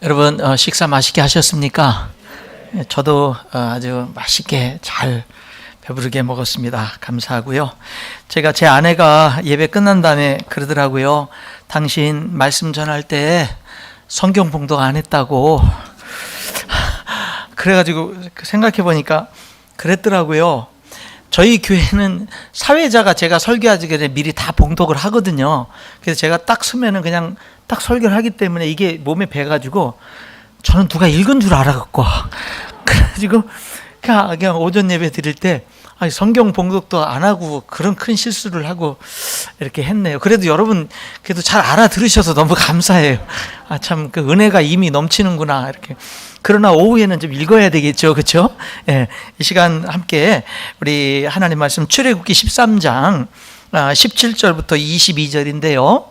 여러분 식사 맛있게 하셨습니까? 저도 아주 맛있게 잘 배부르게 먹었습니다. 감사하고요. 제 아내가 예배 끝난 다음에 그러더라고요. 당신 말씀 전할 때 성경 봉독 안 했다고. 그래가지고 생각해 보니까 그랬더라고요. 저희 교회는 사회자가 제가 설교하기 전에 미리 다 봉독을 하거든요. 그래서 제가 딱 서면은 그냥 딱 설교를 하기 때문에 이게 몸에 배가지고 저는 누가 읽은 줄 알아갖고 그래가지고 그냥 오전 예배 드릴 때 성경 봉독도 안 하고 그런 큰 실수를 하고 이렇게 했네요. 그래도 여러분 그래도 잘 알아들으셔서 너무 감사해요. 참 그 은혜가 이미 넘치는구나 이렇게. 그러나 오후에는 좀 읽어야 되겠죠, 그렇죠? 예, 이 시간 함께 우리 하나님 말씀 출애굽기 13장 17절부터 22절인데요.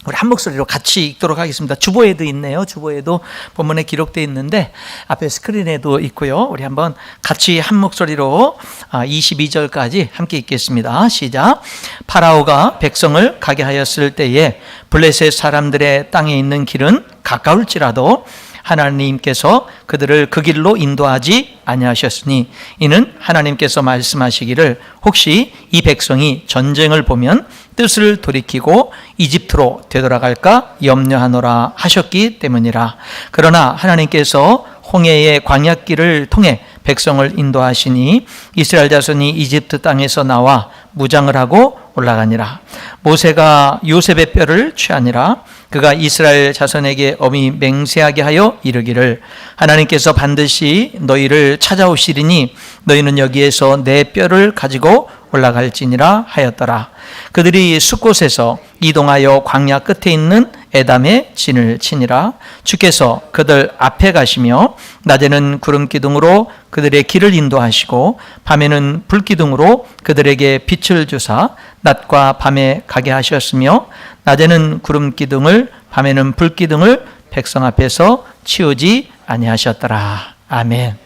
우리 한 목소리로 같이 읽도록 하겠습니다. 주보에도 있네요. 주보에도 본문에 기록되어 있는데 앞에 스크린에도 있고요. 우리 한번 같이 한 목소리로 22절까지 함께 읽겠습니다. 시작. 파라오가 백성을 가게 하였을 때에 블레셋 사람들의 땅에 있는 길은 가까울지라도 하나님께서 그들을 그 길로 인도하지 아니하셨으니 이는 하나님께서 말씀하시기를 혹시 이 백성이 전쟁을 보면 뜻을 돌이키고 이집트로 되돌아갈까 염려하노라 하셨기 때문이라. 그러나 하나님께서 홍해의 광야길을 통해 백성을 인도하시니 이스라엘 자손이 이집트 땅에서 나와 무장을 하고 올라가니라. 모세가 요셉의 뼈를 취하니라. 그가 이스라엘 자손에게 엄히 맹세하게 하여 이르기를 하나님께서 반드시 너희를 찾아오시리니 너희는 여기에서 내 뼈를 가지고 올라갈지니라 하였더라. 그들이 숫곳에서 이동하여 광야 끝에 있는 에담에 진을 치니라. 주께서 그들 앞에 가시며 낮에는 구름 기둥으로 그들의 길을 인도하시고 밤에는 불 기둥으로 그들에게 빛을 주사 낮과 밤에 가게 하셨으며 낮에는 구름 기둥을 밤에는 불 기둥을 백성 앞에서 치우지 아니하셨더라. 아멘.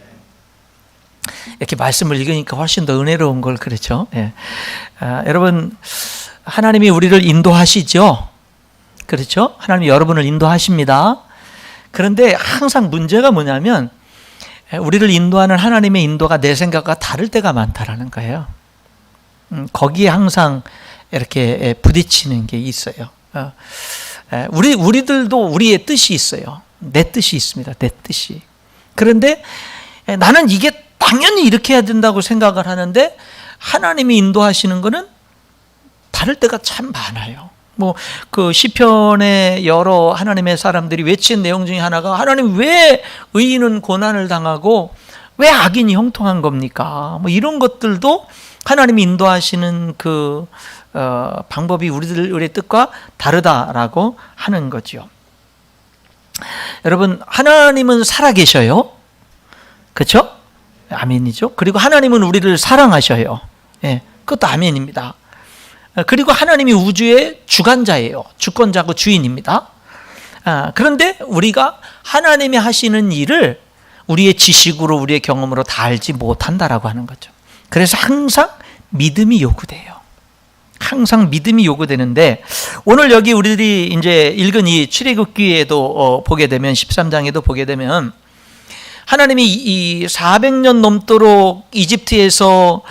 이렇게 말씀을 읽으니까 훨씬 더 은혜로운 걸 그렇죠. 예. 여러분 하나님이 우리를 인도하시죠. 그렇죠? 하나님이 여러분을 인도하십니다. 그런데 항상 문제가 뭐냐면 우리를 인도하는 하나님의 인도가 내 생각과 다를 때가 많다라는 거예요. 거기에 항상 이렇게 부딪히는 게 있어요. 우리들도 우리의 뜻이 있어요. 내 뜻이 있습니다. 내 뜻이. 그런데 나는 이게 당연히 이렇게 해야 된다고 생각을 하는데 하나님이 인도하시는 거는 다를 때가 참 많아요. 그 시편의 여러 하나님의 사람들이 외친 내용 중에 하나가 하나님 왜 의인은 고난을 당하고 왜 악인이 형통한 겁니까? 이런 것들도 하나님이 인도하시는 그 방법이 우리의 뜻과 다르다라고 하는 거죠. 여러분 하나님은 살아계셔요. 그렇죠? 아멘이죠. 그리고 하나님은 우리를 사랑하셔요. 예, 그것도 아멘입니다. 그리고 하나님이 우주의 주관자예요. 주권자고 주인입니다. 그런데 우리가 하나님이 하시는 일을 우리의 지식으로 우리의 경험으로 다 알지 못한다라고 하는 거죠. 그래서 항상 믿음이 요구돼요. 항상 믿음이 요구되는데 오늘 여기 우리들이 이제 읽은 이 출애굽기에도 보게 되면 13장에도 보게 되면 하나님이 이 400년 넘도록 이집트에서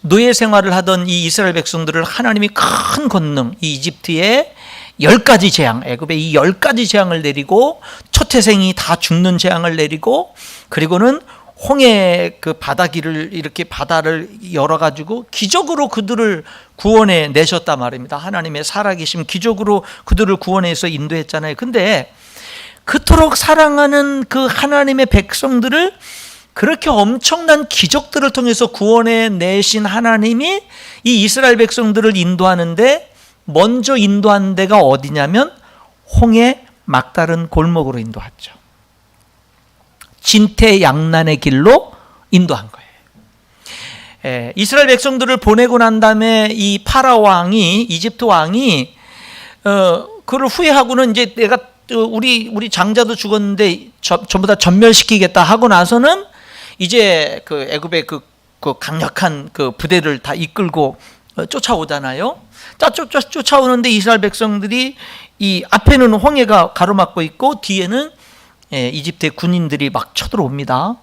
노예 생활을 하던 이 이스라엘 백성들을 하나님이 큰 권능, 이 이집트의 10가지 재앙, 애굽의 이 10가지 재앙을 내리고 초태생이 다 죽는 재앙을 내리고 그리고는 홍해 그 바다길을 이렇게 바다를 열어가지고 기적으로 그들을 구원해 내셨단 말입니다. 하나님의 살아계심 기적으로 그들을 구원해서 인도했잖아요. 근데 그토록 사랑하는 그 하나님의 백성들을 그렇게 엄청난 기적들을 통해서 구원해 내신 하나님이 이 이스라엘 백성들을 인도하는데 먼저 인도한 데가 어디냐면 홍해 막다른 골목으로 인도했죠. 진퇴양난의 길로 인도한 거예요. 이스라엘 백성들을 보내고 난 다음에 이 파라오 왕이 이집트 왕이 그를 후회하고는 이제 내가 우리 장자도 죽었는데 전부 다 전멸시키겠다 하고 나서는 이제 그 애굽의 그 그 강력한 그 부대를 다 이끌고 쫓아오잖아요. 쫓아오는데 이스라엘 백성들이 이 앞에는 홍해가 가로막고 있고 뒤에는 이집트의 군인들이 막 쳐들어옵니다.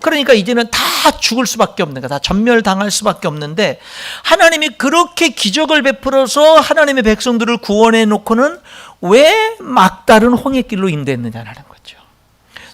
그러니까 이제는 다 죽을 수밖에 없는 거야. 다 전멸당할 수밖에 없는데 하나님이 그렇게 기적을 베풀어서 하나님의 백성들을 구원해 놓고는 왜 막다른 홍해길로 인도했느냐라는 거죠.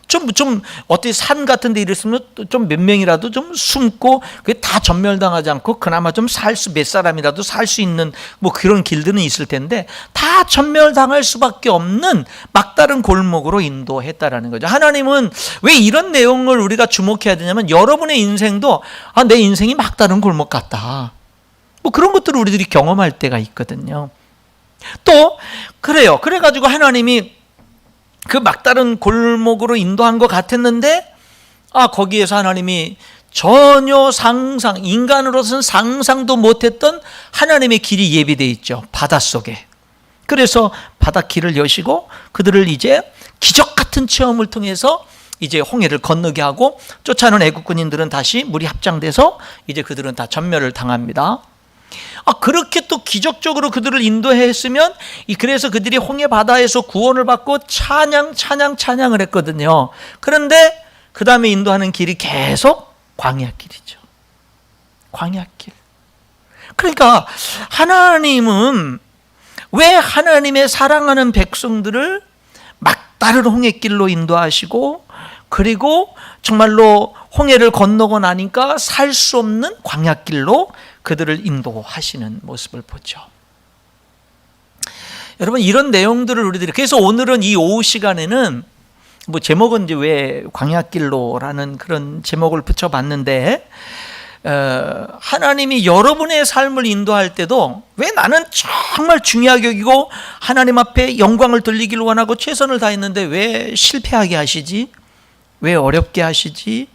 좀 어떻게 산 같은 데 이랬으면 좀 몇 명이라도 좀 숨고 그게 다 전멸당하지 않고 그나마 좀 몇 사람이라도 살 수 있는 뭐 그런 길들은 있을 텐데 다 전멸당할 수밖에 없는 막다른 골목으로 인도했다라는 거죠. 하나님은 왜 이런 내용을 우리가 주목해야 되냐면 여러분의 인생도 내 인생이 막다른 골목 같다. 뭐 그런 것들을 우리들이 경험할 때가 있거든요. 또 그래요. 그래가지고 하나님이 그 막다른 골목으로 인도한 것 같았는데 거기에서 하나님이 전혀 인간으로서는 상상도 못했던 하나님의 길이 예비되어 있죠. 바닷속에. 그래서 바닷길을 여시고 그들을 이제 기적 같은 체험을 통해서 이제 홍해를 건너게 하고 쫓아오는 애국군인들은 다시 물이 합장돼서 이제 그들은 다 전멸을 당합니다. 그렇게 또 기적적으로 그들을 인도했으면 그래서 그들이 홍해 바다에서 구원을 받고 찬양을 했거든요. 그런데 그 다음에 인도하는 길이 계속 광야길이죠. 광야길. 그러니까 하나님은 왜 하나님의 사랑하는 백성들을 막다른 홍해길로 인도하시고 그리고 정말로 홍해를 건너고 나니까 살 수 없는 광야길로 그들을 인도하시는 모습을 보죠. 여러분 이런 내용들을 우리들이 그래서 오늘은 이 오후 시간에는 뭐 제목은 이제 왜 광야길로라는 그런 제목을 붙여봤는데 하나님이 여러분의 삶을 인도할 때도 왜 나는 정말 중요하게 여기고 하나님 앞에 영광을 돌리기를 원하고 최선을 다했는데 왜 실패하게 하시지? 왜 어렵게 하시지?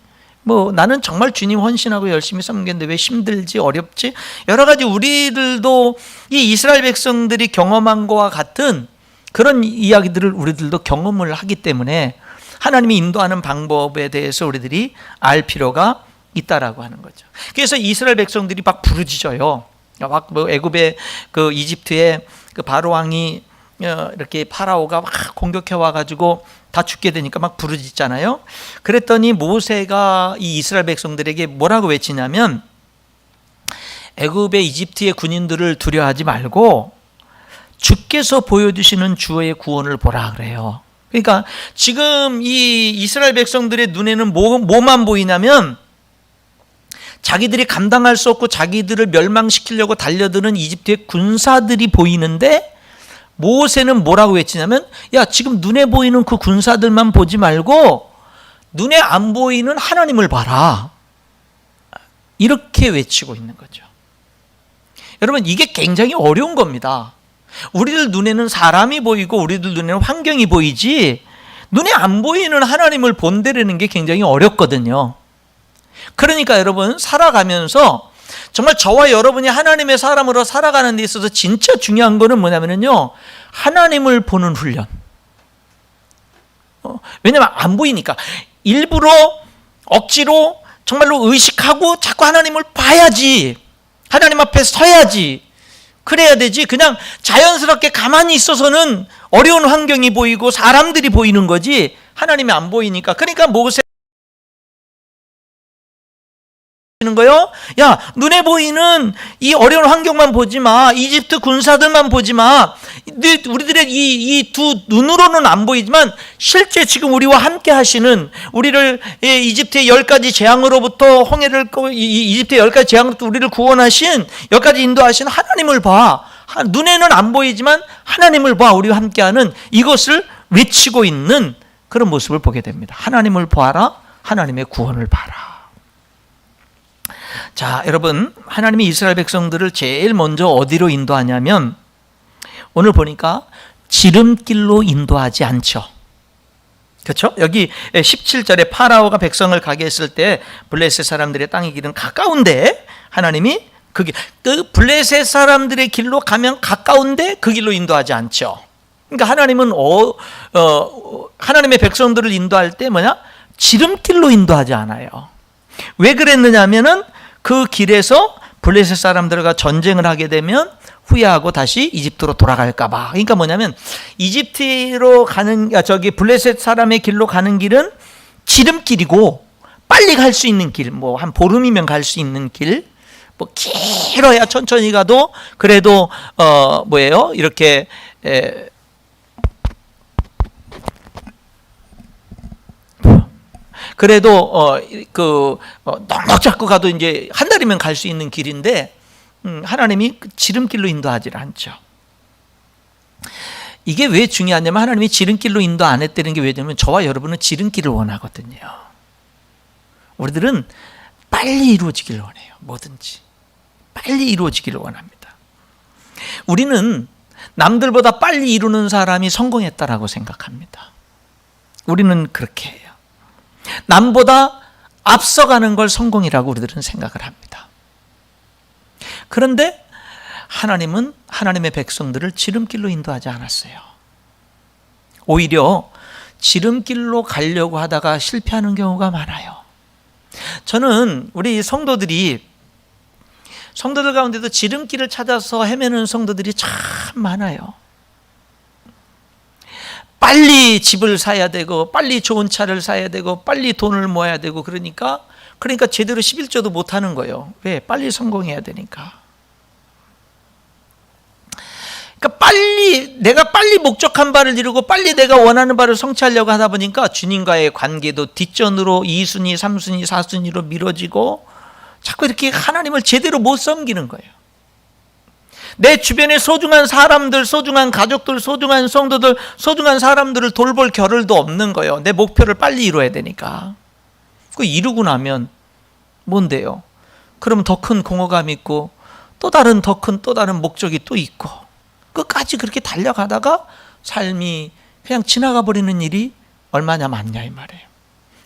뭐 나는 정말 주님 헌신하고 열심히 섬겼는데 왜 힘들지 어렵지? 여러 가지 우리들도 이 이스라엘 백성들이 경험한 것과 같은 그런 이야기들을 우리들도 경험을 하기 때문에 하나님이 인도하는 방법에 대해서 우리들이 알 필요가 있다라고 하는 거죠. 그래서 이스라엘 백성들이 막 부르짖어요. 막 뭐 애굽의 그 이집트의 그 바로 왕이 이렇게 파라오가 막 공격해 와가지고 다 죽게 되니까 막 부르짖잖아요. 그랬더니 모세가 이 이스라엘 백성들에게 뭐라고 외치냐면 애굽의 이집트의 군인들을 두려워하지 말고 주께서 보여주시는 주의 구원을 보라 그래요. 그러니까 지금 이 이스라엘 백성들의 눈에는 뭐만 보이냐면 자기들이 감당할 수 없고 자기들을 멸망시키려고 달려드는 이집트의 군사들이 보이는데 모세는 뭐라고 외치냐면 지금 눈에 보이는 그 군사들만 보지 말고 눈에 안 보이는 하나님을 봐라. 이렇게 외치고 있는 거죠. 여러분 이게 굉장히 어려운 겁니다. 우리들 눈에는 사람이 보이고 우리들 눈에는 환경이 보이지 눈에 안 보이는 하나님을 본다는 게 굉장히 어렵거든요. 그러니까 여러분 살아가면서 정말 저와 여러분이 하나님의 사람으로 살아가는 데 있어서 진짜 중요한 거는 뭐냐면요 하나님을 보는 훈련. 왜냐면 안 보이니까 일부러 억지로 정말로 의식하고 자꾸 하나님을 봐야지 하나님 앞에 서야지 그래야 되지 그냥 자연스럽게 가만히 있어서는 어려운 환경이 보이고 사람들이 보이는 거지 하나님이 안 보이니까. 그러니까 모세 거요. 눈에 보이는 이 어려운 환경만 보지 마. 이집트 군사들만 보지 마. 우리들의 이 두 눈으로는 안 보이지만 실제 지금 우리와 함께 하시는 우리를 이집트의 10가지 재앙으로부터 이집트의 10가지 재앙으로부터 우리를 구원하신 10가지 인도하신 하나님을 봐. 눈에는 안 보이지만 하나님을 봐. 우리와 함께하는 이것을 외치고 있는 그런 모습을 보게 됩니다. 하나님을 보아라. 하나님의 구원을 봐라. 자, 여러분 하나님이 이스라엘 백성들을 제일 먼저 어디로 인도하냐면 오늘 보니까 지름길로 인도하지 않죠. 그렇죠? 여기 17절에 파라오가 백성을 가게 했을 때 블레셋 사람들의 땅의 길은 가까운데 하나님이 그 블레셋 사람들의 길로 가면 가까운데 그 길로 인도하지 않죠. 그러니까 하나님은 하나님의 백성들을 인도할 때 지름길로 인도하지 않아요. 왜 그랬느냐면은 그 길에서 블레셋 사람들과 전쟁을 하게 되면 후회하고 다시 이집트로 돌아갈까 봐. 그러니까 뭐냐면 이집트로 가는 블레셋 사람의 길로 가는 길은 지름길이고 빨리 갈 수 있는 길, 뭐 한 보름이면 갈 수 있는 길, 뭐 길어야 천천히 가도 그래도 이렇게 그래도 넉넉 잡고 가도 이제 한 달이면 갈 수 있는 길인데 하나님이 지름길로 인도하지 않죠. 이게 왜 중요하냐면 하나님이 지름길로 인도 안 했다는 게 왜냐면 저와 여러분은 지름길을 원하거든요. 우리들은 빨리 이루어지기를 원해요. 뭐든지 빨리 이루어지기를 원합니다. 우리는 남들보다 빨리 이루는 사람이 성공했다라고 생각합니다. 우리는 그렇게 해요. 남보다 앞서가는 걸 성공이라고 우리들은 생각을 합니다. 그런데 하나님은 하나님의 백성들을 지름길로 인도하지 않았어요. 오히려 지름길로 가려고 하다가 실패하는 경우가 많아요. 저는 우리 성도들 가운데도 지름길을 찾아서 헤매는 성도들이 참 많아요. 빨리 집을 사야 되고 빨리 좋은 차를 사야 되고 빨리 돈을 모아야 되고 그러니까 제대로 11조도 못하는 거예요. 왜? 빨리 성공해야 되니까. 그러니까 내가 빨리 목적한 바를 이루고 빨리 내가 원하는 바를 성취하려고 하다 보니까 주님과의 관계도 뒷전으로 2순위, 3순위, 4순위로 미뤄지고 자꾸 이렇게 하나님을 제대로 못 섬기는 거예요. 내 주변에 소중한 사람들, 소중한 가족들, 소중한 성도들, 소중한 사람들을 돌볼 겨를도 없는 거예요. 내 목표를 빨리 이루어야 되니까. 그 이루고 나면 뭔데요? 그러면 더 큰 공허감이 있고 또 다른 목적이 또 있고 끝까지 그렇게 달려가다가 삶이 그냥 지나가 버리는 일이 얼마나 많냐 이 말이에요.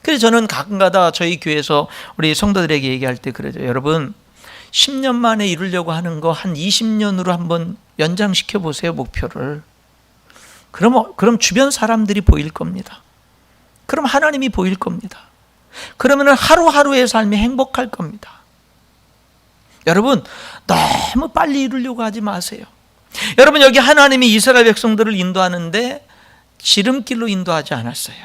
그래서 저는 가끔가다 저희 교회에서 우리 성도들에게 얘기할 때 그러죠. 여러분 10년 만에 이루려고 하는 거 한 20년으로 한번 연장시켜 보세요, 목표를. 그럼 주변 사람들이 보일 겁니다. 그럼 하나님이 보일 겁니다. 그러면 하루하루의 삶이 행복할 겁니다. 여러분 너무 빨리 이루려고 하지 마세요. 여러분 여기 하나님이 이스라엘 백성들을 인도하는데 지름길로 인도하지 않았어요.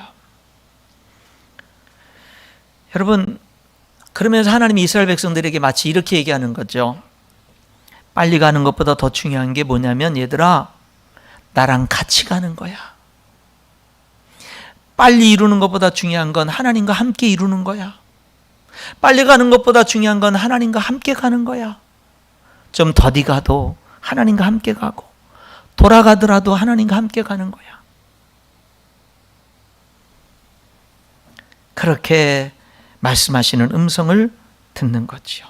여러분 그러면서 하나님이 이스라엘 백성들에게 마치 이렇게 얘기하는 거죠. 빨리 가는 것보다 더 중요한 게 뭐냐면 얘들아 나랑 같이 가는 거야. 빨리 이루는 것보다 중요한 건 하나님과 함께 이루는 거야. 빨리 가는 것보다 중요한 건 하나님과 함께 가는 거야. 좀 더디 가도 하나님과 함께 가고 돌아가더라도 하나님과 함께 가는 거야. 그렇게 말씀하시는 음성을 듣는 거지요.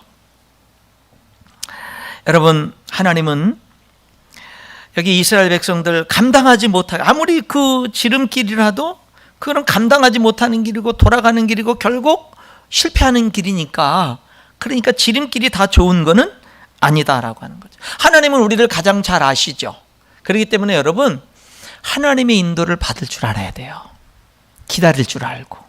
여러분 하나님은 여기 이스라엘 백성들 감당하지 못하게 아무리 그 지름길이라도 그건 감당하지 못하는 길이고 돌아가는 길이고 결국 실패하는 길이니까 그러니까 지름길이 다 좋은 거는 아니다라고 하는 거죠. 하나님은 우리를 가장 잘 아시죠. 그렇기 때문에 여러분 하나님의 인도를 받을 줄 알아야 돼요. 기다릴 줄 알고.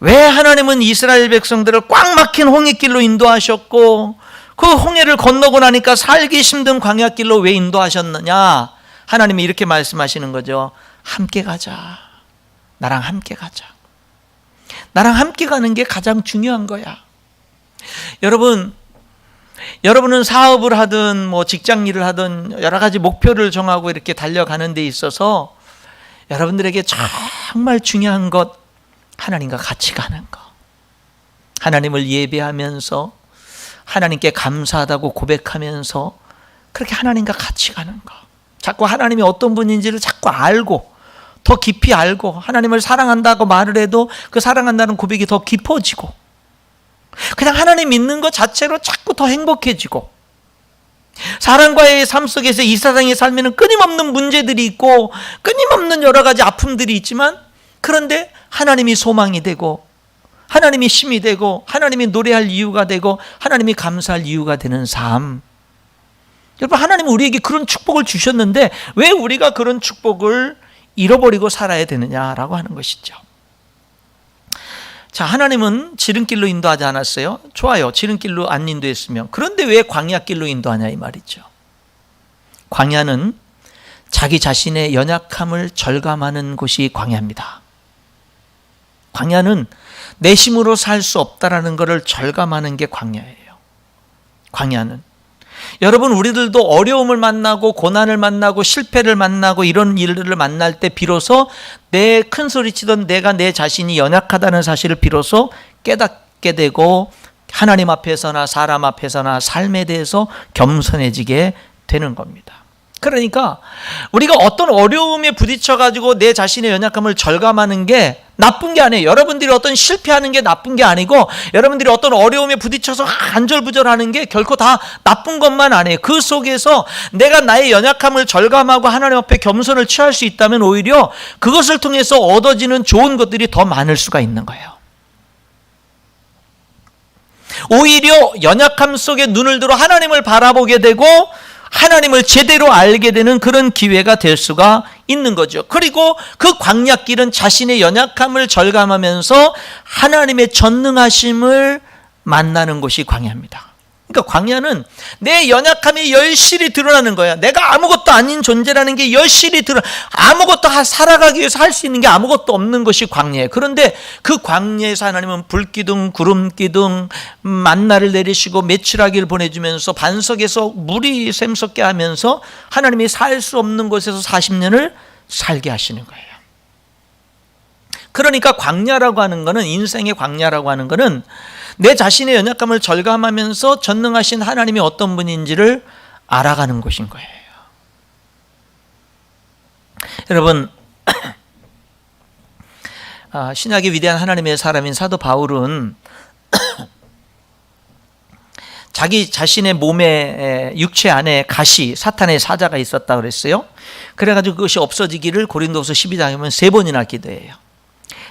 왜 하나님은 이스라엘 백성들을 꽉 막힌 홍해길로 인도하셨고 그 홍해를 건너고 나니까 살기 힘든 광야길로 왜 인도하셨느냐? 하나님이 이렇게 말씀하시는 거죠. 함께 가자. 나랑 함께 가자. 나랑 함께 가는 게 가장 중요한 거야. 여러분은 사업을 하든 뭐 직장 일을 하든 여러 가지 목표를 정하고 이렇게 달려가는 데 있어서 여러분들에게 정말 중요한 것 하나님과 같이 가는 거. 하나님을 예배하면서 하나님께 감사하다고 고백하면서 그렇게 하나님과 같이 가는 거. 자꾸 하나님이 어떤 분인지를 자꾸 알고 더 깊이 알고 하나님을 사랑한다고 말을 해도 그 사랑한다는 고백이 더 깊어지고 그냥 하나님 믿는 것 자체로 자꾸 더 행복해지고 사람과의 삶 속에서 이 세상의 삶에는 끊임없는 문제들이 있고 끊임없는 여러 가지 아픔들이 있지만 그런데 하나님이 소망이 되고 하나님이 힘이 되고 하나님이 노래할 이유가 되고 하나님이 감사할 이유가 되는 삶. 여러분 하나님은 우리에게 그런 축복을 주셨는데 왜 우리가 그런 축복을 잃어버리고 살아야 되느냐라고 하는 것이죠. 자, 하나님은 지름길로 인도하지 않았어요? 좋아요. 지름길로 안 인도했으면. 그런데 왜 광야길로 인도하냐 이 말이죠. 광야는 자기 자신의 연약함을 절감하는 곳이 광야입니다. 광야는 내 힘으로 살 수 없다라는 것을 절감하는 게 광야예요. 광야는 여러분, 우리들도 어려움을 만나고 고난을 만나고 실패를 만나고 이런 일들을 만날 때 비로소 내 큰 소리치던 내가 내 자신이 연약하다는 사실을 비로소 깨닫게 되고 하나님 앞에서나 사람 앞에서나 삶에 대해서 겸손해지게 되는 겁니다. 그러니까 우리가 어떤 어려움에 부딪혀가지고 내 자신의 연약함을 절감하는 게 나쁜 게 아니에요. 여러분들이 어떤 실패하는 게 나쁜 게 아니고 여러분들이 어떤 어려움에 부딪혀서 안절부절하는 게 결코 다 나쁜 것만 아니에요. 그 속에서 내가 나의 연약함을 절감하고 하나님 앞에 겸손을 취할 수 있다면 오히려 그것을 통해서 얻어지는 좋은 것들이 더 많을 수가 있는 거예요. 오히려 연약함 속에 눈을 들어 하나님을 바라보게 되고 하나님을 제대로 알게 되는 그런 기회가 될 수가 있는 거죠. 그리고 그 광야길은 자신의 연약함을 절감하면서 하나님의 전능하심을 만나는 곳이 광야입니다. 그러니까 광야는 내 연약함이 열실히 드러나는 거야. 내가 아무것도 아닌 존재라는 게 열실히 아무것도 살아가기 위해서 할 수 있는 게 아무것도 없는 것이 광야예요. 그런데 그 광야에서 하나님은 불기둥, 구름기둥, 만나를 내리시고 메추라기를 보내주면서 반석에서 물이 샘솟게 하면서 하나님이 살 수 없는 곳에서 40년을 살게 하시는 거예요. 그러니까 광야라고 하는 거는, 인생의 광야라고 하는 거는 내 자신의 연약함을 절감하면서 전능하신 하나님이 어떤 분인지를 알아가는 것인 거예요. 여러분, 신약의 위대한 하나님의 사람인 사도 바울은 자기 자신의 몸에, 육체 안에 가시, 사탄의 사자가 있었다 그랬어요. 그래가지고 그것이 없어지기를 고린도서 12장에 보면 3번이나 기도해요.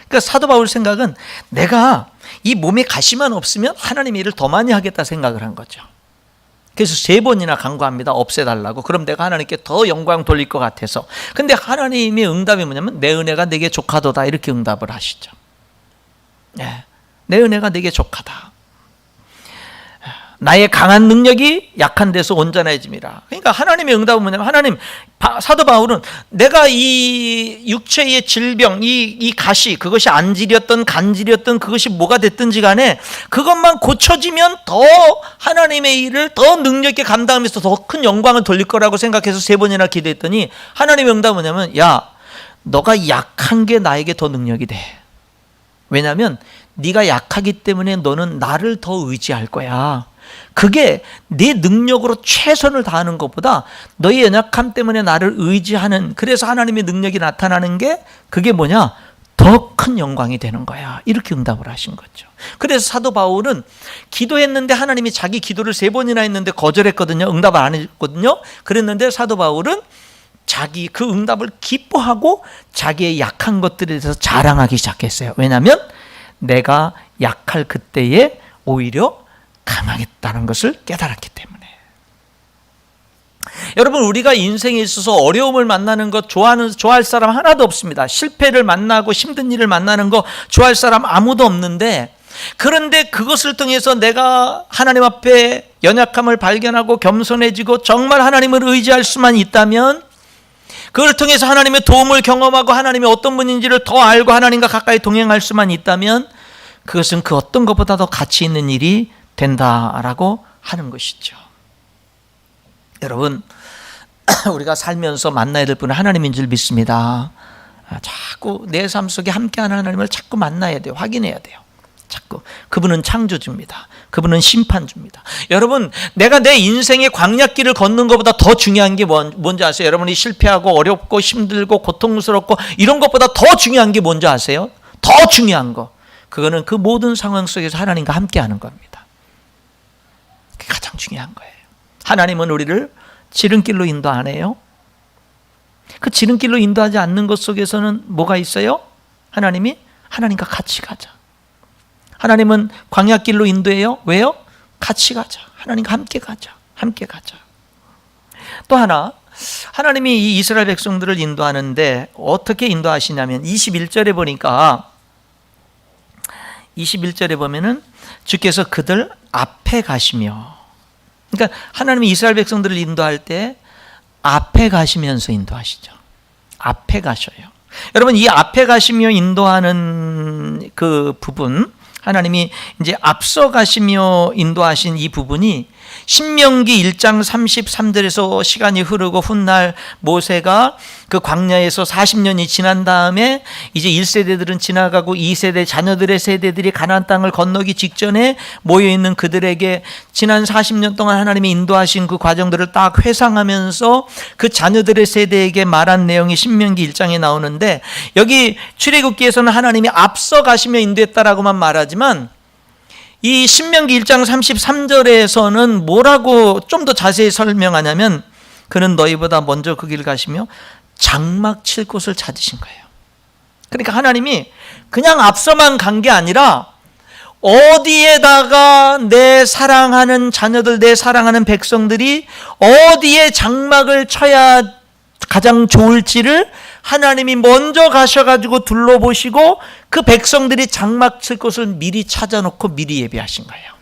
그러니까 사도 바울 생각은 내가 이 몸에 가시만 없으면 하나님의 일을 더 많이 하겠다 생각을 한 거죠. 그래서 3번이나 간구합니다. 없애달라고. 그럼 내가 하나님께 더 영광 돌릴 것 같아서. 근데 하나님의 응답이 뭐냐면 내 은혜가 내게 족하도다 이렇게 응답을 하시죠. 네, 내 은혜가 내게 족하다. 나의 강한 능력이 약한 데서 온전해짐이라. 그러니까 하나님의 응답은 뭐냐면, 하나님, 사도 바울은 내가 이 육체의 질병, 이 가시, 그것이 안질이었던 간질이었던 그것이 뭐가 됐든지 간에 그것만 고쳐지면 더 하나님의 일을 더 능력 있게 감당하면서 더 큰 영광을 돌릴 거라고 생각해서 3번이나 기도했더니 하나님의 응답은 뭐냐면, 야, 너가 약한 게 나에게 더 능력이 돼. 왜냐하면 네가 약하기 때문에 너는 나를 더 의지할 거야. 그게 네 능력으로 최선을 다하는 것보다 너의 연약함 때문에 나를 의지하는, 그래서 하나님의 능력이 나타나는 게 그게 뭐냐? 더 큰 영광이 되는 거야. 이렇게 응답을 하신 거죠. 그래서 사도 바울은 기도했는데 하나님이 자기 기도를 3번이나 했는데 거절했거든요. 응답을 안 했거든요. 그랬는데 사도 바울은 자기 그 응답을 기뻐하고 자기의 약한 것들에 대해서 자랑하기 시작했어요. 왜냐하면 내가 약할 그때에 오히려 강하겠다는 것을 깨달았기 때문에. 여러분, 우리가 인생에 있어서 어려움을 만나는 것 좋아할 사람 하나도 없습니다. 실패를 만나고 힘든 일을 만나는 거 좋아할 사람 아무도 없는데, 그런데 그것을 통해서 내가 하나님 앞에 연약함을 발견하고 겸손해지고 정말 하나님을 의지할 수만 있다면, 그걸 통해서 하나님의 도움을 경험하고 하나님이 어떤 분인지를 더 알고 하나님과 가까이 동행할 수만 있다면 그것은 그 어떤 것보다 더 가치 있는 일이 된다라고 하는 것이죠. 여러분, 우리가 살면서 만나야 될 분은 하나님인 줄 믿습니다. 자꾸 내 삶 속에 함께하는 하나님을 자꾸 만나야 돼요. 확인해야 돼요. 자꾸. 그분은 창조주입니다. 그분은 심판주입니다. 여러분, 내가 내 인생의 광야길을 걷는 것보다 더 중요한 게 뭔지 아세요? 여러분이 실패하고 어렵고 힘들고 고통스럽고 이런 것보다 더 중요한 게 뭔지 아세요? 더 중요한 거. 그거는 그 모든 상황 속에서 하나님과 함께하는 겁니다. 그게 가장 중요한 거예요. 하나님은 우리를 지름길로 인도 안 해요. 그 지름길로 인도하지 않는 것 속에서는 뭐가 있어요? 하나님이 하나님과 같이 가자. 하나님은 광야길로 인도해요. 왜요? 같이 가자. 하나님과 함께 가자. 함께 가자. 또 하나, 하나님이 이 이스라엘 백성들을 인도하는데 어떻게 인도하시냐면 21절에 보니까 21절에 보면은 주께서 그들 앞에 가시며, 그러니까 하나님이 이스라엘 백성들을 인도할 때 앞에 가시면서 인도하시죠. 앞에 가셔요. 여러분, 이 앞에 가시며 인도하는 그 부분, 하나님이 이제 앞서 가시며 인도하신 이 부분이 신명기 1장 33절에서 시간이 흐르고 훗날 모세가 그 광야에서 40년이 지난 다음에 이제 1세대들은 지나가고 2세대 자녀들의 세대들이 가나안 땅을 건너기 직전에 모여있는 그들에게 지난 40년 동안 하나님이 인도하신 그 과정들을 딱 회상하면서 그 자녀들의 세대에게 말한 내용이 신명기 1장에 나오는데, 여기 출애굽기에서는 하나님이 앞서 가시며 인도했다라고만 말하지만 이 신명기 1장 33절에서는 뭐라고 좀 더 자세히 설명하냐면, 그는 너희보다 먼저 그 길을 가시며 장막 칠 곳을 찾으신 거예요. 그러니까 하나님이 그냥 앞서만 간 게 아니라 어디에다가 내 사랑하는 자녀들, 내 사랑하는 백성들이 어디에 장막을 쳐야 가장 좋을지를 하나님이 먼저 가셔가지고 둘러보시고 그 백성들이 장막 칠 곳을 미리 찾아놓고 미리 예비하신 거예요.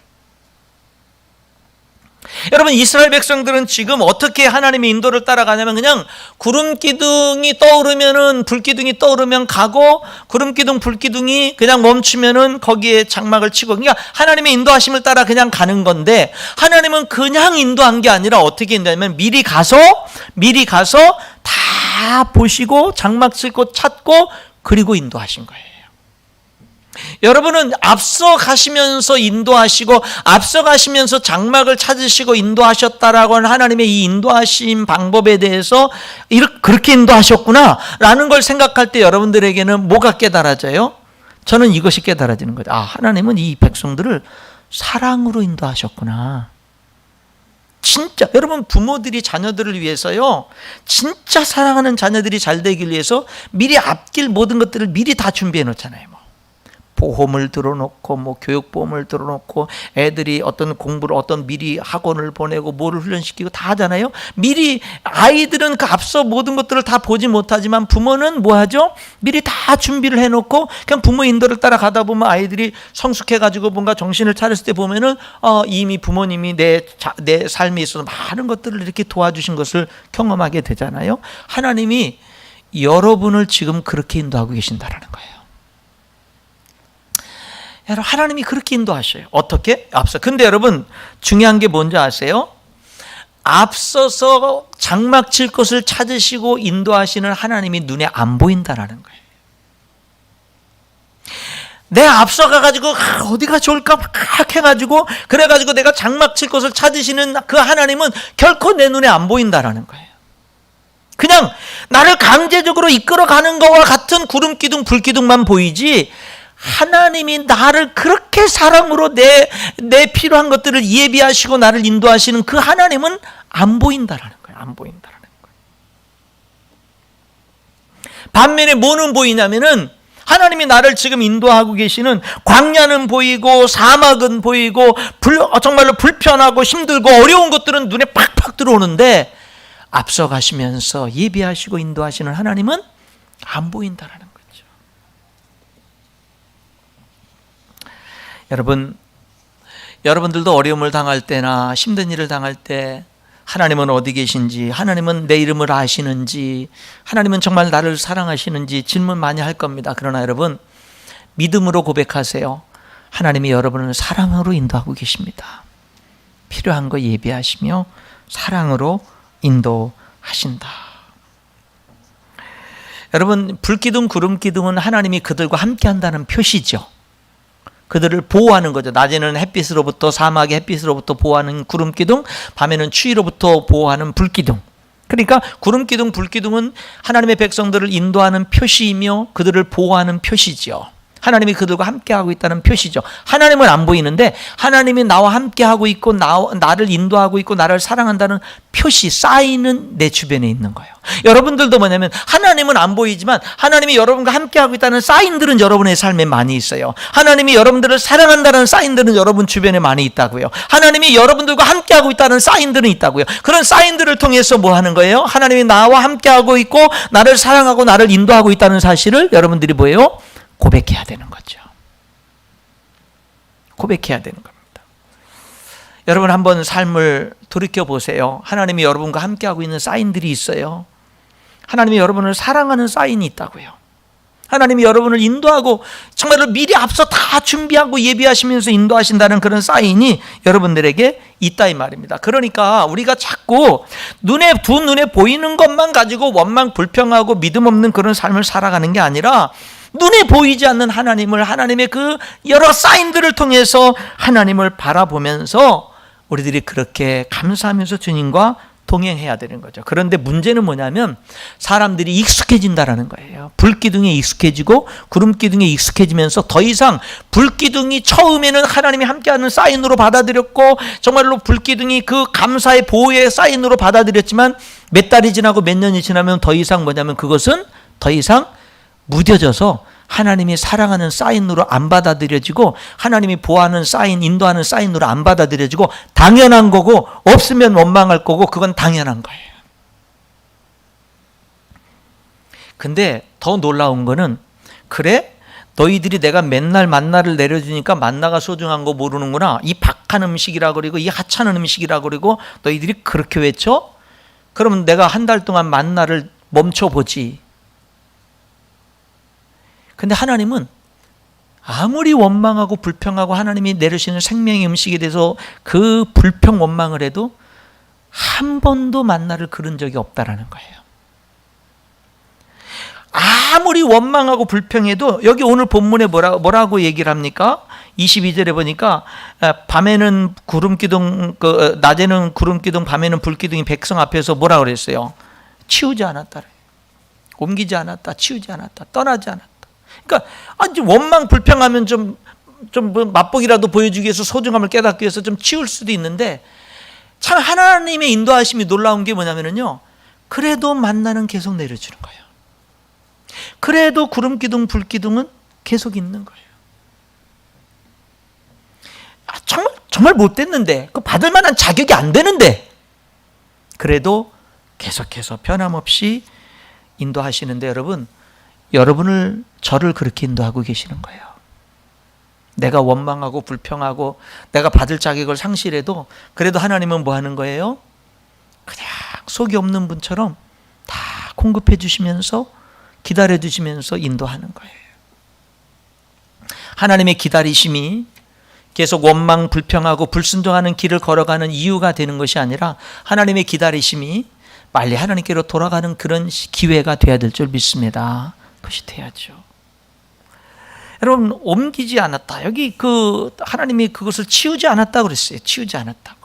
여러분, 이스라엘 백성들은 지금 어떻게 하나님의 인도를 따라가냐면, 그냥 구름 기둥이 떠오르면은, 불기둥이 떠오르면 가고, 구름 기둥 불기둥이 그냥 멈추면은 거기에 장막을 치고, 그러니까 하나님의 인도하심을 따라 그냥 가는 건데, 하나님은 그냥 인도한 게 아니라 어떻게 인도하냐면 미리 가서 다 보시고 장막 칠 곳 찾고 그리고 인도하신 거예요. 여러분은 앞서 가시면서 인도하시고 앞서 가시면서 장막을 찾으시고 인도하셨다라고 하는 하나님의 이 인도하신 방법에 대해서 그렇게 인도하셨구나 라는 걸 생각할 때 여러분들에게는 뭐가 깨달아져요? 저는 이것이 깨달아지는 거죠. 아, 하나님은 이 백성들을 사랑으로 인도하셨구나. 진짜 여러분, 부모들이 자녀들을 위해서요, 진짜 사랑하는 자녀들이 잘 되길 위해서 미리 앞길 모든 것들을 미리 다 준비해 놓잖아요. 보험을 들어놓고 교육보험을 들어놓고 애들이 어떤 공부를 어떤 미리 학원을 보내고 뭐를 훈련시키고 다 하잖아요. 미리 아이들은 그 앞서 모든 것들을 다 보지 못하지만 부모는 뭐 하죠? 미리 다 준비를 해놓고 그냥 부모 인도를 따라가다 보면 아이들이 성숙해가지고 뭔가 정신을 차렸을 때 보면은 이미 부모님이 내 삶에 있어서 많은 것들을 이렇게 도와주신 것을 경험하게 되잖아요. 하나님이 여러분을 지금 그렇게 인도하고 계신다라는 거예요. 여러분, 하나님이 그렇게 인도하셔요. 어떻게? 근데 여러분, 중요한 게 뭔지 아세요? 앞서서 장막 칠 곳을 찾으시고 인도하시는 하나님이 눈에 안 보인다라는 거예요. 내 앞서 가가지고 어디가 좋을까 막 해가지고 그래가지고 내가 장막 칠 곳을 찾으시는 그 하나님은 결코 내 눈에 안 보인다라는 거예요. 그냥 나를 강제적으로 이끌어가는 것과 같은 구름 기둥 불기둥만 보이지, 하나님이 나를 그렇게 사랑으로 내 필요한 것들을 예비하시고 나를 인도하시는 그 하나님은 안 보인다라는 거예요. 안 보인다라는 거예요. 반면에 뭐는 보이냐면은, 하나님이 나를 지금 인도하고 계시는 광야는 보이고 사막은 보이고 정말로 불편하고 힘들고 어려운 것들은 눈에 팍팍 들어오는데, 앞서 가시면서 예비하시고 인도하시는 하나님은 안 보인다라는 거예요. 여러분들도 어려움을 당할 때나 힘든 일을 당할 때 하나님은 어디 계신지, 하나님은 내 이름을 아시는지, 하나님은 정말 나를 사랑하시는지 질문 많이 할 겁니다. 그러나 여러분, 믿음으로 고백하세요. 하나님이 여러분을 사랑으로 인도하고 계십니다. 필요한 거 예비하시며 사랑으로 인도하신다. 여러분, 불기둥 구름기둥은 하나님이 그들과 함께 한다는 표시죠. 그들을 보호하는 거죠. 낮에는 햇빛으로부터, 사막의 햇빛으로부터 보호하는 구름기둥, 밤에는 추위로부터 보호하는 불기둥. 그러니까 구름기둥 불기둥은 하나님의 백성들을 인도하는 표시이며 그들을 보호하는 표시죠. 하나님이 그들과 함께하고 있다는 표시죠. 하나님은 안 보이는데 하나님이 나와 함께하고 있고 나를 인도하고 있고 나를 사랑한다는 표시, 사인은 내 주변에 있는 거예요. 여러분들도 뭐냐면, 하나님은 안 보이지만 하나님이 여러분과 함께하고 있다는 사인들은 여러분의 삶에 많이 있어요. 하나님이 여러분들을 사랑한다는 사인들은 여러분 주변에 많이 있다고요. 하나님이 여러분들과 함께하고 있다는 사인들은 있다고요. 그런 사인들을 통해서 뭐 하는 거예요? 하나님이 나와 함께하고 있고 나를 사랑하고 나를 인도하고 있다는 사실을 여러분들이 뭐예요? 고백해야 되는 거죠. 고백해야 되는 겁니다. 여러분 한번 삶을 돌이켜보세요. 하나님이 여러분과 함께하고 있는 사인들이 있어요. 하나님이 여러분을 사랑하는 사인이 있다고요. 하나님이 여러분을 인도하고 정말로 미리 앞서 다 준비하고 예비하시면서 인도하신다는 그런 사인이 여러분들에게 있다 이 말입니다. 그러니까 우리가 자꾸 두 눈에 보이는 것만 가지고 원망 불평하고 믿음 없는 그런 삶을 살아가는 게 아니라 눈에 보이지 않는 하나님을, 하나님의 그 여러 사인들을 통해서 하나님을 바라보면서 우리들이 그렇게 감사하면서 주님과 동행해야 되는 거죠. 그런데 문제는 뭐냐면 사람들이 익숙해진다라는 거예요. 불기둥에 익숙해지고 구름기둥에 익숙해지면서 더 이상 불기둥이 처음에는 하나님이 함께하는 사인으로 받아들였고 정말로 불기둥이 그 감사의 보호의 사인으로 받아들였지만 몇 달이 지나고 몇 년이 지나면 더 이상 뭐냐면 그것은 더 이상 무뎌져서 하나님이 사랑하는 사인으로 안 받아들여지고 하나님이 보호하는 사인, 인도하는 사인으로 안 받아들여지고 당연한 거고 없으면 원망할 거고 그건 당연한 거예요. 근데 더 놀라운 거는 그래? 너희들이 내가 맨날 만나를 내려주니까 만나가 소중한 거 모르는구나. 이 박한 음식이라 그러고 이 하찮은 음식이라 그러고 너희들이 그렇게 외쳐? 그러면 내가 한 달 동안 만나를 멈춰보지. 근데 하나님은 아무리 원망하고 불평하고 하나님이 내려주시는 생명의 음식에 대해서 그 불평 원망을 해도 한 번도 만나를 그른 적이 없다라는 거예요. 아무리 원망하고 불평해도 여기 오늘 본문에 뭐라고 얘기를 합니까? 22절에 보니까 밤에는 구름기둥, 낮에는 구름기둥, 밤에는 불기둥이 백성 앞에서 뭐라 그랬어요? 치우지 않았다. 옮기지 않았다. 치우지 않았다. 떠나지 않았다. 그러니까 원망 불평하면 좀 맛보기라도 보여주기 위해서 소중함을 깨닫기 위해서 좀 치울 수도 있는데 참 하나님의 인도하심이 놀라운 게 뭐냐면요. 그래도 만나는 계속 내려주는 거예요. 그래도 구름기둥 불기둥은 계속 있는 거예요. 정말 못됐는데 그 받을 만한 자격이 안 되는데 그래도 계속해서 변함없이 인도하시는데 여러분을 저를 그렇게 인도하고 계시는 거예요. 내가 원망하고 불평하고 내가 받을 자격을 상실해도 그래도 하나님은 뭐 하는 거예요? 그냥 속이 없는 분처럼 다 공급해 주시면서 기다려 주시면서 인도하는 거예요. 하나님의 기다리심이 계속 원망 불평하고 불순종하는 길을 걸어가는 이유가 되는 것이 아니라 하나님의 기다리심이 빨리 하나님께로 돌아가는 그런 기회가 돼야 될 줄 믿습니다. 그것이 돼야죠. 여러분 옮기지 않았다. 여기 하나님이 그것을 치우지 않았다 그랬어요. 치우지 않았다고.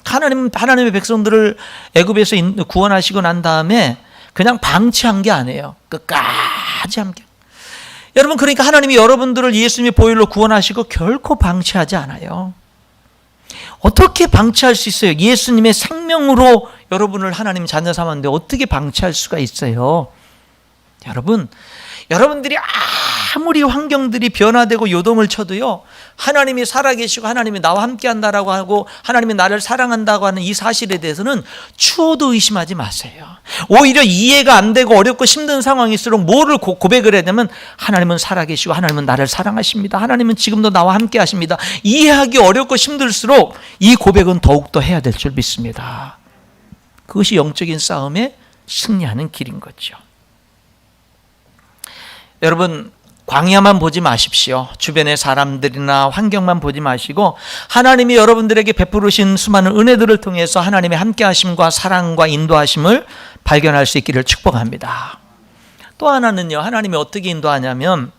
하나님의 백성들을 애굽에서 구원하시고 난 다음에 그냥 방치한 게 아니에요. 끝까지 함께. 여러분 그러니까 하나님이 여러분들을 예수님의 보혈로 구원하시고 결코 방치하지 않아요. 어떻게 방치할 수 있어요? 예수님의 생명으로 여러분을 하나님 자녀 삼았는데 어떻게 방치할 수가 있어요? 여러분들이 아무리 환경들이 변화되고 요동을 쳐도요 하나님이 살아계시고 하나님이 나와 함께한다라고 하고 하나님이 나를 사랑한다고 하는 이 사실에 대해서는 추호도 의심하지 마세요. 오히려 이해가 안 되고 어렵고 힘든 상황일수록 뭐를 고백을 해야 되면 하나님은 살아계시고 하나님은 나를 사랑하십니다. 하나님은 지금도 나와 함께하십니다. 이해하기 어렵고 힘들수록 이 고백은 더욱더 해야 될 줄 믿습니다. 그것이 영적인 싸움에 승리하는 길인 거죠. 여러분 광야만 보지 마십시오. 주변의 사람들이나 환경만 보지 마시고 하나님이 여러분들에게 베푸르신 수많은 은혜들을 통해서 하나님의 함께하심과 사랑과 인도하심을 발견할 수 있기를 축복합니다. 또 하나는요, 하나님이 어떻게 인도하냐면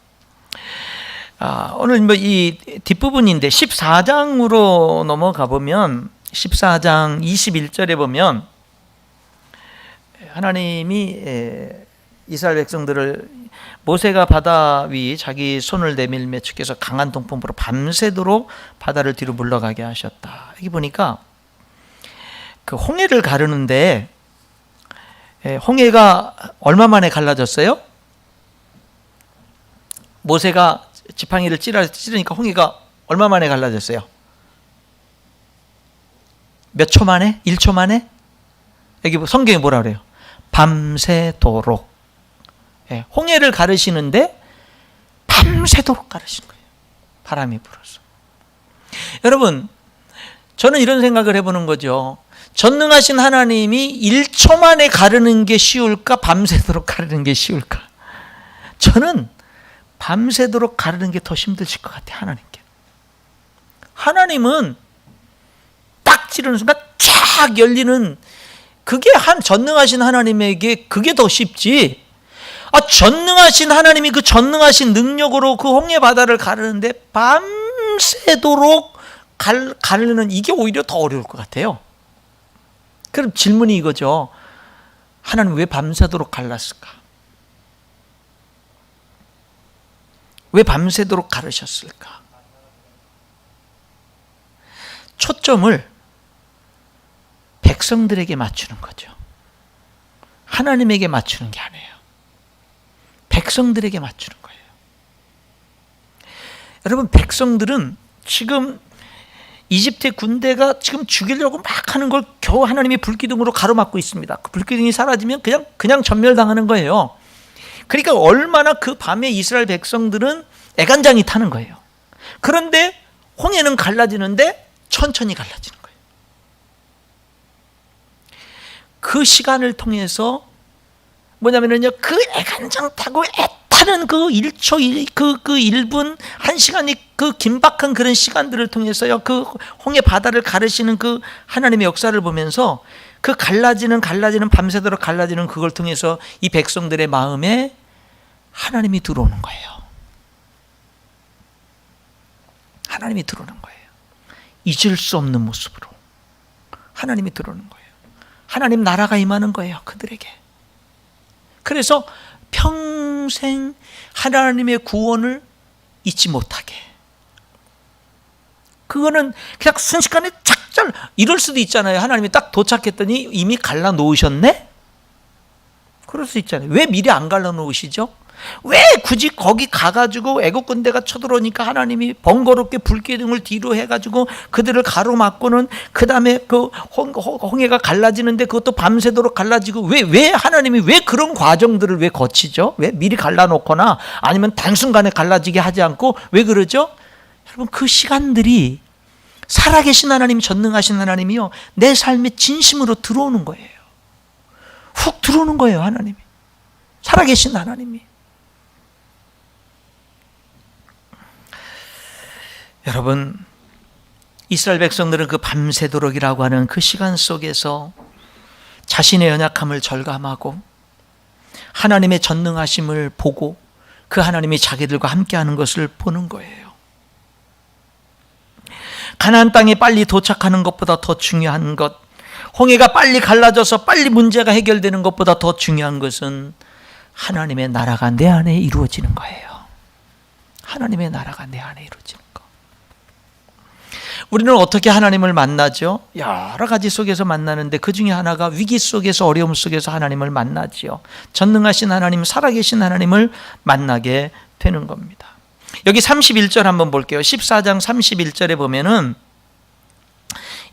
오늘 이 뒷부분인데 14장으로 넘어가 보면 14장 21절에 보면 하나님이 이스라엘 백성들을 모세가 바다 위 자기 손을 내밀며 주께서 강한 동풍으로 밤새도록 바다를 뒤로 물러가게 하셨다. 여기 보니까 그 홍해를 가르는데 홍해가 얼마 만에 갈라졌어요? 모세가 지팡이를 찌르니까 홍해가 얼마 만에 갈라졌어요? 몇 초 만에? 1초 만에? 여기 성경에 뭐라 그래요? 밤새도록. 홍해를 가르시는데 밤새도록 가르신 거예요. 바람이 불어서. 여러분, 저는 이런 생각을 해보는 거죠. 전능하신 하나님이 1초 만에 가르는 게 쉬울까? 밤새도록 가르는 게 쉬울까? 저는 밤새도록 가르는 게 더 힘드실 것 같아요. 하나님께. 하나님은 딱 찌르는 순간 쫙 열리는, 그게 전능하신 하나님에게 그게 더 쉽지. 전능하신 하나님이 그 전능하신 능력으로 그 홍해 바다를 가르는데 밤새도록 가르는, 이게 오히려 더 어려울 것 같아요. 그럼 질문이 이거죠. 하나님 왜 밤새도록 갈랐을까? 왜 밤새도록 가르셨을까? 초점을 백성들에게 맞추는 거죠. 하나님에게 맞추는 게 아니에요. 백성들에게 맞추는 거예요. 여러분, 백성들은 지금 이집트의 군대가 지금 죽이려고 막 하는 걸 겨우 하나님이 불기둥으로 가로막고 있습니다. 그 불기둥이 사라지면 그냥 전멸당하는 거예요. 그러니까 얼마나 그 밤에 이스라엘 백성들은 애간장이 타는 거예요. 그런데 홍해는 갈라지는데 천천히 갈라지는 거예요. 그 시간을 통해서 뭐냐면요, 그 애간장 타고 애타는 그 1초, 그 1분, 1시간이 그 긴박한 그런 시간들을 통해서요, 그 홍해 바다를 가르시는 그 하나님의 역사를 보면서 그 갈라지는 밤새도록 갈라지는 그걸 통해서 이 백성들의 마음에 하나님이 들어오는 거예요. 하나님이 들어오는 거예요. 잊을 수 없는 모습으로 하나님이 들어오는 거예요. 하나님 나라가 임하는 거예요, 그들에게. 그래서 평생 하나님의 구원을 잊지 못하게. 그거는 그냥 순식간에 작절, 이럴 수도 있잖아요. 하나님이 딱 도착했더니 이미 갈라 놓으셨네? 그럴 수 있잖아요. 왜 미리 안 갈라 놓으시죠? 왜 굳이 거기 가가지고 애국 군대가 쳐들어오니까 하나님이 번거롭게 불기둥을 뒤로 해가지고 그들을 가로막고는 그 다음에 그 홍해가 갈라지는데 그것도 밤새도록 갈라지고 왜 하나님이 왜 그런 과정들을 왜 거치죠? 왜 미리 갈라놓거나 아니면 단순간에 갈라지게 하지 않고 왜 그러죠? 여러분, 그 시간들이 살아계신 하나님, 전능하신 하나님이요, 내 삶에 진심으로 들어오는 거예요. 훅 들어오는 거예요. 하나님이, 살아계신 하나님이. 여러분, 이스라엘 백성들은 그 밤새도록이라고 하는 그 시간 속에서 자신의 연약함을 절감하고 하나님의 전능하심을 보고 그 하나님이 자기들과 함께하는 것을 보는 거예요. 가나안 땅에 빨리 도착하는 것보다 더 중요한 것, 홍해가 빨리 갈라져서 빨리 문제가 해결되는 것보다 더 중요한 것은 하나님의 나라가 내 안에 이루어지는 거예요. 하나님의 나라가 내 안에 이루어지는 거. 우리는 어떻게 하나님을 만나죠? 여러 가지 속에서 만나는데 그 중에 하나가 위기 속에서, 어려움 속에서 하나님을 만나지요. 전능하신 하나님, 살아계신 하나님을 만나게 되는 겁니다. 여기 31절 한번 볼게요. 14장 31절에 보면은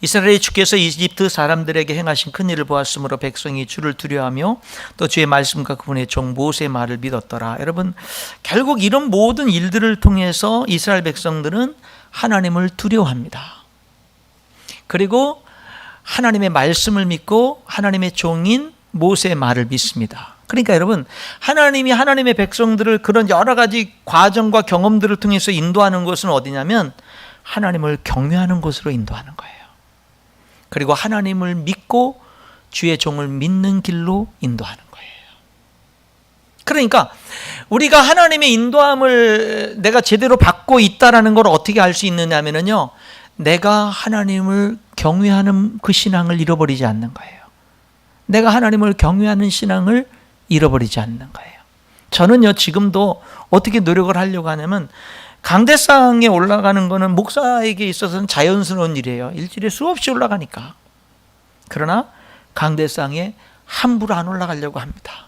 이스라엘의 주께서 이집트 사람들에게 행하신 큰 일을 보았으므로 백성이 주를 두려워하며 또 주의 말씀과 그분의 종 모세의 말을 믿었더라. 여러분, 결국 이런 모든 일들을 통해서 이스라엘 백성들은 하나님을 두려워합니다. 그리고 하나님의 말씀을 믿고 하나님의 종인 모세의 말을 믿습니다. 그러니까 여러분, 하나님이 하나님의 백성들을 그런 여러 가지 과정과 경험들을 통해서 인도하는 것은 어디냐면 하나님을 경외하는 곳으로 인도하는 거예요. 그리고 하나님을 믿고 주의 종을 믿는 길로 인도하는 거예요. 그러니까 우리가 하나님의 인도함을 내가 제대로 받고 있다는 걸 어떻게 알 수 있느냐면요, 내가 하나님을 경외하는 그 신앙을 잃어버리지 않는 거예요. 내가 하나님을 경외하는 신앙을 잃어버리지 않는 거예요. 저는요, 지금도 어떻게 노력을 하려고 하냐면, 강대상에 올라가는 거는 목사에게 있어서는 자연스러운 일이에요. 일주일에 수없이 올라가니까. 그러나 강대상에 함부로 안 올라가려고 합니다.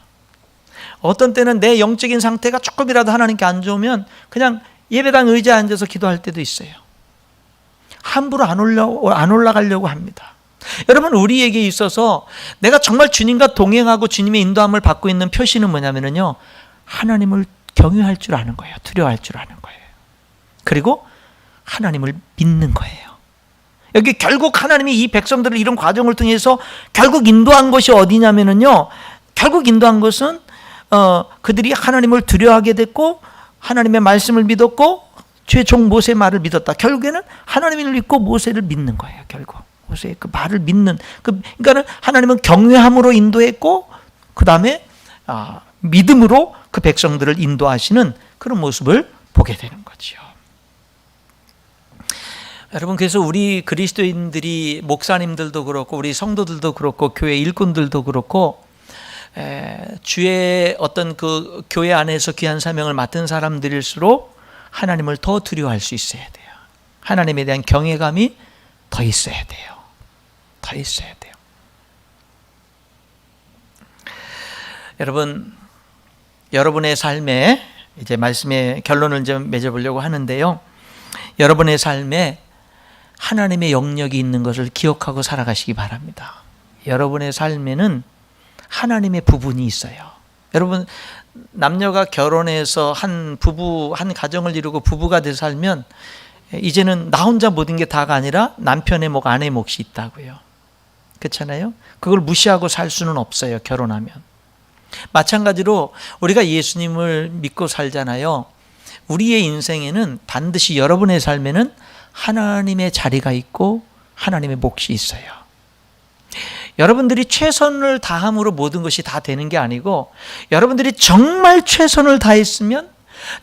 어떤 때는 내 영적인 상태가 조금이라도 하나님께 안 좋으면 그냥 예배당 의자에 앉아서 기도할 때도 있어요. 함부로 안 올라가려고 합니다. 여러분, 우리에게 있어서 내가 정말 주님과 동행하고 주님의 인도함을 받고 있는 표시는 뭐냐면요, 하나님을 경외할 줄 아는 거예요. 두려워할 줄 아는 거예요. 그리고 하나님을 믿는 거예요. 여기 결국 하나님이 이 백성들을 이런 과정을 통해서 결국 인도한 것이 어디냐면요, 결국 인도한 것은 그들이 하나님을 두려워하게 됐고 하나님의 말씀을 믿었고 주의 종 모세의 말을 믿었다. 결국에는 하나님을 믿고 모세를 믿는 거예요. 결국 모세의 그 말을 믿는, 그러니까는 하나님은 경외함으로 인도했고 그 다음에 믿음으로 그 백성들을 인도하시는 그런 모습을 보게 되는 거죠. 여러분, 그래서 우리 그리스도인들이, 목사님들도 그렇고 우리 성도들도 그렇고 교회 일꾼들도 그렇고 주의 어떤 그 교회 안에서 귀한 사명을 맡은 사람들일수록 하나님을 더 두려워할 수 있어야 돼요. 하나님에 대한 경외감이 더 있어야 돼요. 더 있어야 돼요. 여러분, 여러분의 삶에 이제 말씀의 결론을 좀 맺어보려고 하는데요, 여러분의 삶에 하나님의 영역이 있는 것을 기억하고 살아가시기 바랍니다. 여러분의 삶에는 하나님의 부분이 있어요. 여러분, 남녀가 결혼해서 한 부부, 한 가정을 이루고 부부가 돼서 살면 이제는 나 혼자 모든 게 다가 아니라 남편의 목, 아내의 몫이 있다고요. 그렇잖아요? 그걸 무시하고 살 수는 없어요, 결혼하면. 마찬가지로 우리가 예수님을 믿고 살잖아요. 우리의 인생에는 반드시, 여러분의 삶에는 하나님의 자리가 있고 하나님의 몫이 있어요. 여러분들이 최선을 다함으로 모든 것이 다 되는 게 아니고, 여러분들이 정말 최선을 다했으면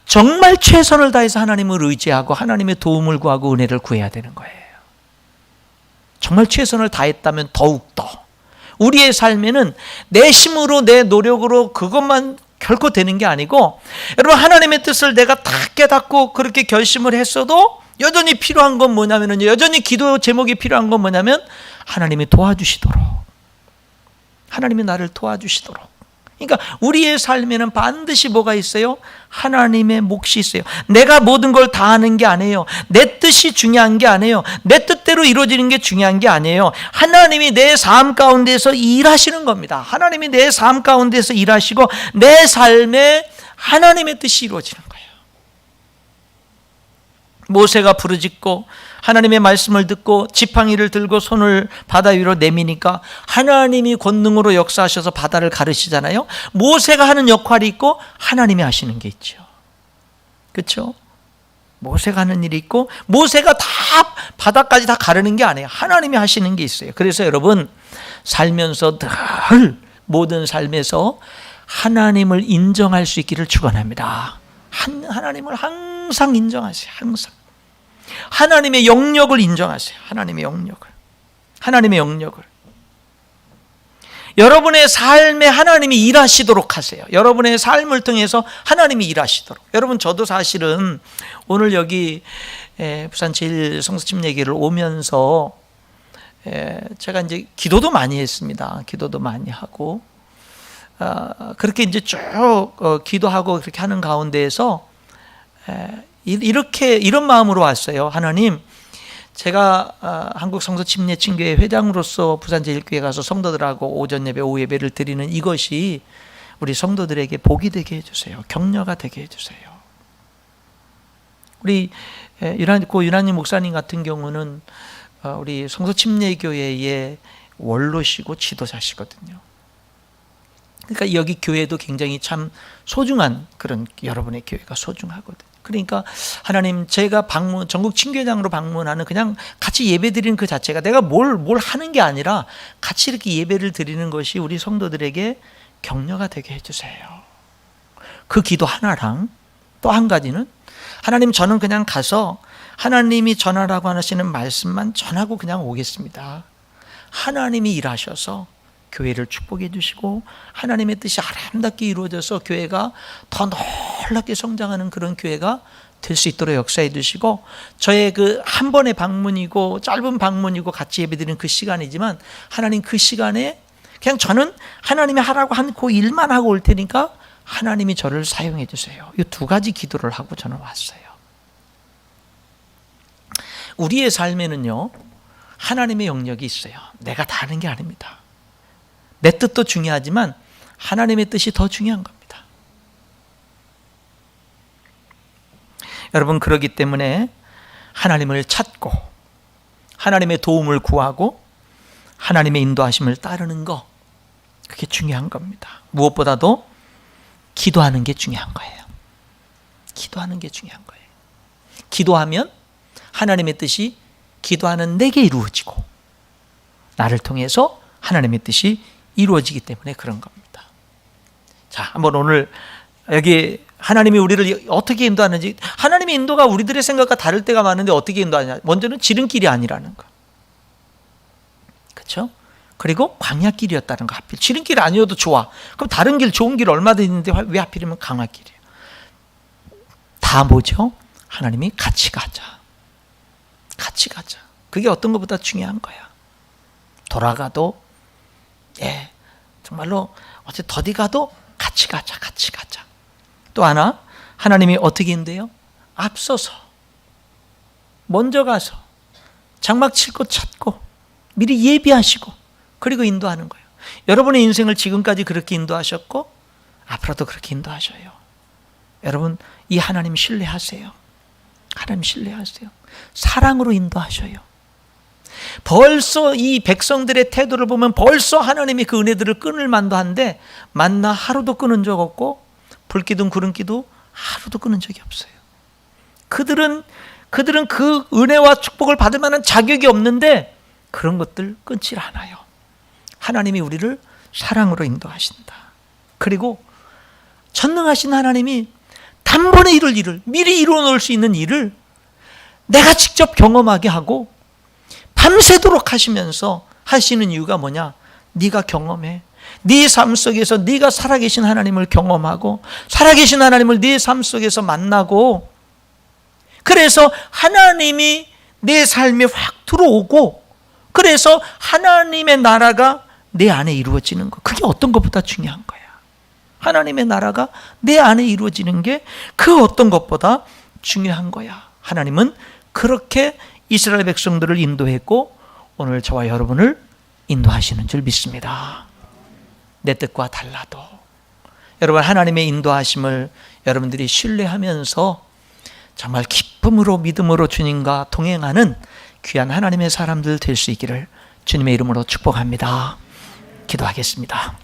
정말 최선을 다해서 하나님을 의지하고 하나님의 도움을 구하고 은혜를 구해야 되는 거예요. 정말 최선을 다했다면 더욱더. 우리의 삶에는 내 힘으로 내 노력으로 그것만 결코 되는 게 아니고, 여러분, 하나님의 뜻을 내가 다 깨닫고 그렇게 결심을 했어도 여전히 필요한 건 뭐냐면요, 여전히 기도 제목이 필요한 건 뭐냐면 하나님이 도와주시도록, 하나님이 나를 도와주시도록. 그러니까 우리의 삶에는 반드시 뭐가 있어요? 하나님의 몫이 있어요. 내가 모든 걸 다 하는 게 아니에요. 내 뜻이 중요한 게 아니에요. 내 뜻대로 이루어지는 게 중요한 게 아니에요. 하나님이 내 삶 가운데서 일하시는 겁니다. 하나님이 내 삶 가운데서 일하시고 내 삶에 하나님의 뜻이 이루어지는 거예요. 모세가 부르짖고 하나님의 말씀을 듣고 지팡이를 들고 손을 바다 위로 내미니까 하나님이 권능으로 역사하셔서 바다를 가르시잖아요. 모세가 하는 역할이 있고 하나님이 하시는 게 있죠. 그렇죠? 모세가 하는 일이 있고 모세가 다 바다까지 다 가르는 게 아니에요. 하나님이 하시는 게 있어요. 그래서 여러분, 살면서 늘 모든 삶에서 하나님을 인정할 수 있기를 축원합니다. 하나님을 항상 인정하세요. 항상 하나님의 영역을 인정하세요. 하나님의 영역을, 하나님의 영역을. 여러분의 삶에 하나님이 일하시도록 하세요. 여러분의 삶을 통해서 하나님이 일하시도록. 여러분, 저도 사실은 오늘 여기 부산 제1성서침례교회를 오면서 제가 이제 기도도 많이 했습니다. 기도도 많이 하고 그렇게 이제 쭉 기도하고 그렇게 하는 가운데에서 이런 마음으로 왔어요. 하나님, 제가 한국 성서침례친교회 회장으로서 부산 제1교회 가서 성도들하고 오전 예배, 오후 예배를 드리는 이것이 우리 성도들에게 복이 되게 해주세요. 격려가 되게 해주세요. 우리 유난히 목사님 같은 경우는 우리 성서침례교회의 원로시고 지도자시거든요. 그러니까 여기 교회도 굉장히 참 소중한, 그런 여러분의 교회가 소중하거든요. 그러니까 하나님, 제가 전국 친교회장으로 방문하는, 그냥 같이 예배 드리는 그 자체가 내가 뭘 하는 게 아니라 같이 이렇게 예배를 드리는 것이 우리 성도들에게 격려가 되게 해주세요. 그 기도 하나랑 또 한 가지는, 하나님, 저는 그냥 가서 하나님이 전하라고 하시는 말씀만 전하고 그냥 오겠습니다. 하나님이 일하셔서 교회를 축복해 주시고 하나님의 뜻이 아름답게 이루어져서 교회가 더 놀랍게 성장하는 그런 교회가 될 수 있도록 역사해 주시고, 저의 그 한 번의 방문이고 짧은 방문이고 같이 예배드리는 그 시간이지만, 하나님 그 시간에 그냥 저는 하나님이 하라고 한 그 일만 하고 올 테니까 하나님이 저를 사용해 주세요. 이 두 가지 기도를 하고 저는 왔어요. 우리의 삶에는요, 하나님의 영역이 있어요. 내가 다 하는 게 아닙니다. 내 뜻도 중요하지만 하나님의 뜻이 더 중요한 겁니다. 여러분, 그렇기 때문에 하나님을 찾고 하나님의 도움을 구하고 하나님의 인도하심을 따르는 거, 그게 중요한 겁니다. 무엇보다도 기도하는 게 중요한 거예요. 기도하는 게 중요한 거예요. 기도하면 하나님의 뜻이 기도하는 내게 이루어지고 나를 통해서 하나님의 뜻이 이루어지기 때문에 그런 겁니다. 자, 한번 오늘 여기 하나님이 우리를 어떻게 인도하는지, 하나님의 인도가 우리들의 생각과 다를 때가 많은데 어떻게 인도하냐. 먼저는 지름길이 아니라는 거, 그렇죠? 그리고 광야길이었다는 거. 하필 지름길 아니어도 좋아. 그럼 다른 길, 좋은 길 얼마든지 있는데 왜 하필이면 광야길이에요? 다 뭐죠? 하나님이 같이 가자, 같이 가자. 그게 어떤 것보다 중요한 거야. 돌아가도, 정말로 어째 더디 가도 같이 가자, 같이 가자. 또 하나, 하나님이 어떻게 인도해요? 앞서서 먼저 가서 장막 칠 곳 찾고 미리 예비하시고 그리고 인도하는 거예요. 여러분의 인생을 지금까지 그렇게 인도하셨고 앞으로도 그렇게 인도하셔요. 여러분, 이 하나님 신뢰하세요. 하나님 신뢰하세요. 사랑으로 인도하셔요. 벌써 이 백성들의 태도를 보면 벌써 하나님이 그 은혜들을 끊을 만도 한데, 만나 하루도 끊은 적 없고 불기둥 구름기도 하루도 끊은 적이 없어요. 그들은 그 은혜와 축복을 받을 만한 자격이 없는데 그런 것들 끊질 않아요. 하나님이 우리를 사랑으로 인도하신다. 그리고 전능하신 하나님이 단번에 이룰 일을, 미리 이루어 놓을 수 있는 일을 내가 직접 경험하게 하고 밤새도록 하시면서 하시는 이유가 뭐냐? 네가 경험해. 네 삶 속에서 네가 살아계신 하나님을 경험하고 살아계신 하나님을 네 삶 속에서 만나고, 그래서 하나님이 내 삶에 확 들어오고, 그래서 하나님의 나라가 내 안에 이루어지는 거, 그게 어떤 것보다 중요한 거야. 하나님의 나라가 내 안에 이루어지는 게 그 어떤 것보다 중요한 거야. 하나님은 그렇게 이스라엘 백성들을 인도했고 오늘 저와 여러분을 인도하시는 줄 믿습니다. 내 뜻과 달라도 여러분, 하나님의 인도하심을 여러분들이 신뢰하면서 정말 기쁨으로 믿음으로 주님과 동행하는 귀한 하나님의 사람들 될 수 있기를 주님의 이름으로 축복합니다. 기도하겠습니다.